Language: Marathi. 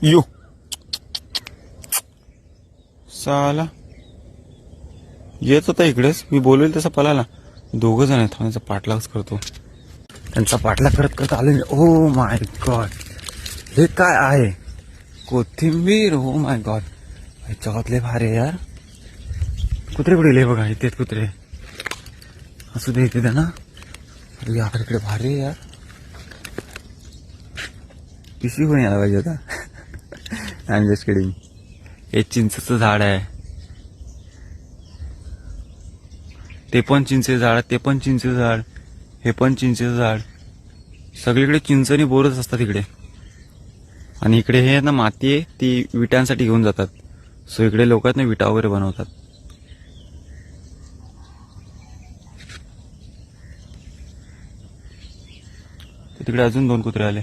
यो साला येत होता इकडेच, मी बोलवेल तसा पळाला. 2 जण आहेत, त्यांचा पाठलागच करतो. त्यांचा पाठलाग करत करत आले मी. ओ माय गॉड, हे काय आहे? कोथिंबीर. ओ माय गॉड, जगातले भारी आहे यार. कुत्रे पडले बघा, इथे कुत्रे. असू दे इथे ना. अरे यार इकडे भारी आहे यार. पिशवी पण यायला पाहिजे आता. I am just kidding. हे चिंचेचं झाड आहे, ते पण चिंचेचं झाड, ते पण चिंचेचं झाड, हे पण चिंचेचं झाड. सगळीकडे चिंच आणि बोरच असतात इकडे. आणि इकडे हे ना माती आहे, ती विटांसाठी घेऊन जातात. सो इकडे लोक आहेत ना विटा वगैरे बनवतात. तिकडे अजून 2 कुत्रे आले.